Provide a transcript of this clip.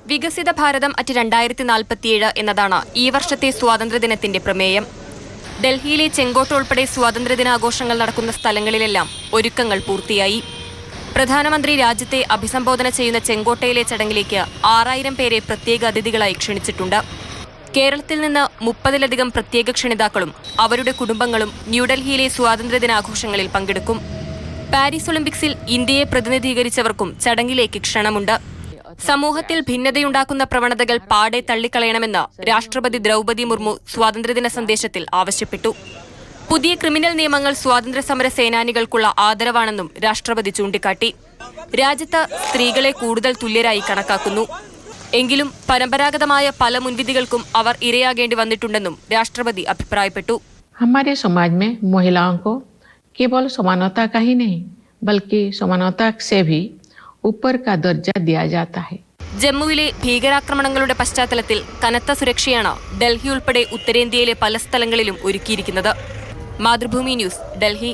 വികസിത ഭാരതം അറ്റ് 2047 എന്നതാണ് ഈ വർഷത്തെ സ്വാതന്ത്ര്യദിനത്തിന്റെ പ്രമേയം. ഡൽഹിയിലെ ചെങ്കോട്ട ഉൾപ്പെടെ സ്വാതന്ത്ര്യദിനാഘോഷങ്ങൾ നടക്കുന്ന സ്ഥലങ്ങളിലെല്ലാം ഒരുക്കങ്ങൾ പൂർത്തിയായി. പ്രധാനമന്ത്രി രാജ്യത്തെ അഭിസംബോധന ചെയ്യുന്ന ചെങ്കോട്ടയിലെ ചടങ്ങിലേക്ക് 6000 പേരെ പ്രത്യേക അതിഥികളായി ക്ഷണിച്ചിട്ടുണ്ട്. കേരളത്തിൽ നിന്ന് 30-ലധികം പ്രത്യേക ക്ഷണിതാക്കളും അവരുടെ കുടുംബങ്ങളും ന്യൂഡൽഹിയിലെ സ്വാതന്ത്ര്യദിനാഘോഷങ്ങളിൽ പങ്കെടുക്കും. പാരീസ് ഒളിമ്പിക്സിൽ ഇന്ത്യയെ പ്രതിനിധീകരിച്ചവർക്കും ചടങ്ങിലേക്ക് ക്ഷണമുണ്ട്. സമൂഹത്തിൽ ഭിന്നതയുണ്ടാക്കുന്ന പ്രവണതകൾ പാടെ തള്ളിക്കളയണമെന്ന് രാഷ്ട്രപതി ദ്രൗപദി മുർമു സ്വാതന്ത്ര്യദിന സന്ദേശത്തിൽ ആവശ്യപ്പെട്ടു. പുതിയ ക്രിമിനൽ നിയമങ്ങൾ സ്വാതന്ത്ര്യസമര സേനാനികൾക്കുള്ള ആദരവാണെന്നും രാഷ്ട്രപതി ചൂണ്ടിക്കാട്ടി. രാജ്യത്ത് സ്ത്രീകളെ കൂടുതൽ തുല്യരായി കണക്കാക്കുന്നു. എങ്കിലും പരമ്പരാഗതമായ പല മുൻവിധികൾക്കും അവർ ഇരയാകേണ്ടി വന്നിട്ടുണ്ടെന്നും രാഷ്ട്രപതി അഭിപ്രായപ്പെട്ടു. हमारे समाज में महिलाओं को केवल समानता का ही नहीं बल्कि समानता से भी ऊपर का दर्जा दिया जाता है. ജമ്മുവിലെ ഭീകരാക്രമണങ്ങളുടെ പശ്ചാത്തലത്തിൽ കനത്ത സുരക്ഷയാണ് ഡൽഹി ഉൾപ്പെടെ ഉത്തരേന്ത്യയിലെ പല സ്ഥലങ്ങളിലും ഒരുക്കിയിരിക്കുന്നത്. മാതൃഭൂമി ന്യൂസ്, ഡൽഹി.